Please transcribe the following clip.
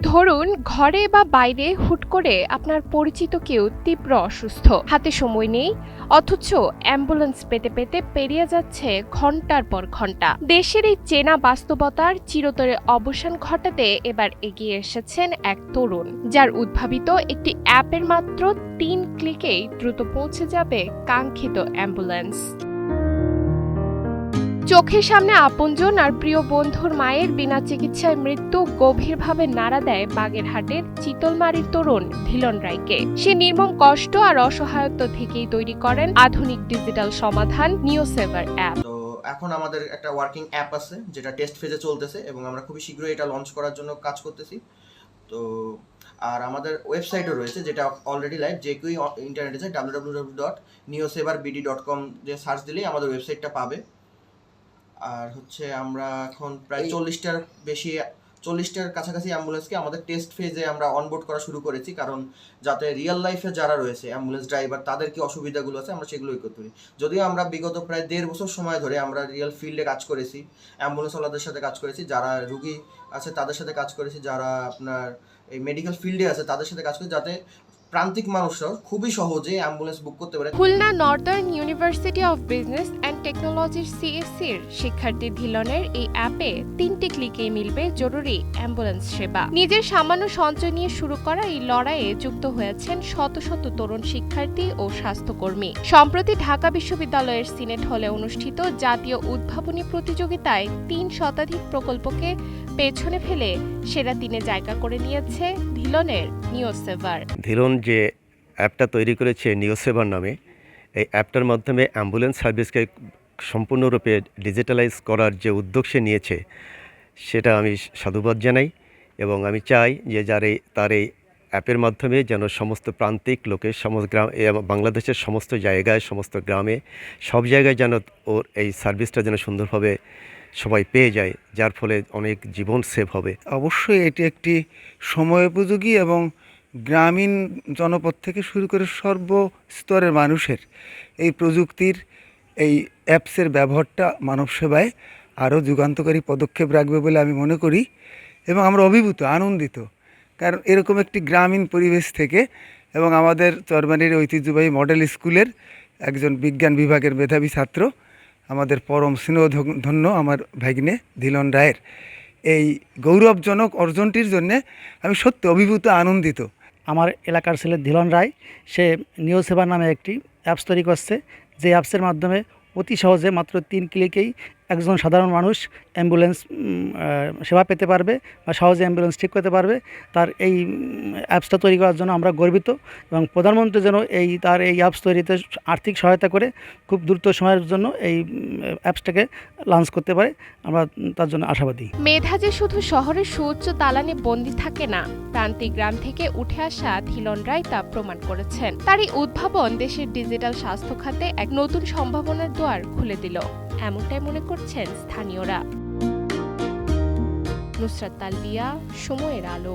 ধরুন ঘরে বা বাইরে হুট করে আপনার পরিচিত কেউ তীব্র অসুস্থ, হাতে সময় নেই, অথচ অ্যাম্বুলেন্স পেতে পেতে পেরিয়ে যাচ্ছে ঘন্টার পর ঘন্টা। দেশের এই চেনা বাস্তবতার চিরতরে অবসান ঘটাতে এবার এগিয়ে এসেছেন এক তরুণ, যার উদ্ভাবিত একটি অ্যাপের মাত্র 3 ক্লিকেই দ্রুত পৌঁছে যাবে কাঙ্ক্ষিত অ্যাম্বুলেন্স। চোখের সামনে আপনজন আর প্রিয় বন্ধুর মায়ের বিনা চিকিৎসায় মৃত্যু গভীরভাবে নাড়া দেয় বাগেরহাটের চিতলমারীর তরুণ ধিলন রায়কে। সে নির্মম কষ্ট আর অসহায়ত্ব থেকেই তৈরি করেন আধুনিক ডিজিটাল সমাধান নিওসেভার অ্যাপ। তো এখন আমাদের একটা ওয়ার্কিং অ্যাপ আছে যেটা টেস্ট ফেজে চলতেছে এবং আমরা খুবই শীঘ্রই এটা লঞ্চ করার জন্য কাজ করতেছি। তো আর আমাদের ওয়েবসাইটও রয়েছে যেটা অলরেডি লাইভ। যে কেউ ইন্টারনেটে যায় www.neoseverbd.com যে সার্চ দিলেই আমাদের ওয়েবসাইটটা পাবে। আর হচ্ছে আমরা এখন প্রায় 40টার কাছাকাছি অ্যাম্বুলেন্সকে আমাদের টেস্ট ফেজে আমরা অনবোর্ড করা শুরু করেছি, কারণ যাতে রিয়েল লাইফে যারা রয়েছে অ্যাম্বুলেন্স ড্রাইভার তাদের কি অসুবিধাগুলো আছে আমরা সেগুলোই করতে পারি। যদিও আমরা বিগত প্রায় 1.5 বছর সময় ধরে আমরা রিয়েল ফিল্ডে কাজ করেছি, অ্যাম্বুলেন্সওয়ালাদের সাথে কাজ করেছি, যারা রুগী আছে তাদের সাথে কাজ করেছি, যারা আপনার এই মেডিকেল ফিল্ডে আছে তাদের সাথে কাজ করেছি, যাতে প্রান্তিক মানুষরাও খুবই সহজে অ্যাম্বুলেন্স বুক করতে পারে। Khulna Northern university of business and টেকনোলজির সিএসসির শিক্ষার্থী ধিলনের এই অ্যাপে 3টি ক্লিকেই মিলবে জরুরি অ্যাম্বুলেন্স সেবা। নিজের সামান্য সঞ্চয় নিয়ে শুরু করা এই লড়াইয়ে যুক্ত হয়েছেন শত শত তরুণ শিক্ষার্থী ও স্বাস্থ্যকর্মী। সম্প্রতি ঢাকা বিশ্ববিদ্যালয়ের সিনেট হলে অনুষ্ঠিত জাতীয় উদ্ভাবনী প্রতিযোগিতায় 3 শতাধিক প্রকল্পকে পেছনে ফেলে সেরা 3-এ জায়গা করে নিয়েছে ধিলনের নিওসেভার। ধিলন যে অ্যাপটা তৈরি করেছে নিওসেভার নামে, এই অ্যাপটার মাধ্যমে অ্যাম্বুলেন্স সার্ভিসকে সম্পূর্ণরূপে ডিজিটালাইজ করার যে উদ্যোগ সে নিয়েছে সেটা আমি সাধুবাদ জানাই এবং আমি চাই যে তার এই অ্যাপের মাধ্যমে যেন সমস্ত প্রান্তিক লোকের সমস্ত গ্রাম বাংলাদেশের সমস্ত জায়গায় সমস্ত গ্রামে সব জায়গায় যেন ওর এই সার্ভিসটা যেন সুন্দরভাবে সবাই পেয়ে যায়, যার ফলে অনেক জীবন সেভ হবে। অবশ্যই এটি একটি সময়োপযোগী এবং গ্রামীণ জনপদ থেকে শুরু করে সর্বস্তরের মানুষের এই প্রযুক্তির এই অ্যাপসের ব্যবহারটা মানব সেবায় আরও যুগান্তকারী পদক্ষেপ রাখবে বলে আমি মনে করি এবং আমরা অভিভূত আনন্দিত, কারণ এরকম একটি গ্রামীণ পরিবেশ থেকে এবং আমাদের চরমারির ঐতিহ্যবাহী মডেল স্কুলের একজন বিজ্ঞান বিভাগের মেধাবী ছাত্র আমাদের পরম স্নেহধন্য আমার ভাগ্নে ধিলন রায়ের এই গৌরবজনক অর্জনটির জন্যে আমি সত্যি অভিভূত আনন্দিত। আমার এলাকার ছেলে ধিলন রায় সে নিওসেভা নামে একটি অ্যাপস তৈরি করছে, যে অ্যাপসের মাধ্যমে অতি সহজে মাত্র 3 ক্লিকেই একজন সাধারণ মানুষ অ্যাম্বুলেন্স সেবা পেতে পারবে বা সহজে অ্যাম্বুলেন্স ঠিক করতে পারবে। তার এই অ্যাপসটা তৈরি করার জন্য আমরা গর্বিত এবং প্রধানমন্ত্রী যেন তার এই অ্যাপস তৈরিতে আর্থিক সহায়তা করে খুব দ্রুত সময়ের জন্য এই অ্যাপসটাকে লঞ্চ করতে পারে, আমরা তার জন্য আশাবাদী। মেধা যে শুধু শহরের সুউচ্চ দালানে বন্দী থাকে না, প্রান্তিক গ্রাম থেকে উঠে আসা ধিলন রায় তা প্রমাণ করেছেন। তার এই উদ্ভাবন দেশের ডিজিটাল স্বাস্থ্য খাতে এক নতুন সম্ভাবনার দুয়ার খুলে দিল, এমনটাই মনে করছেন স্থানীয়রা। নুসরাত তালবিয়া, সময়ের আলো।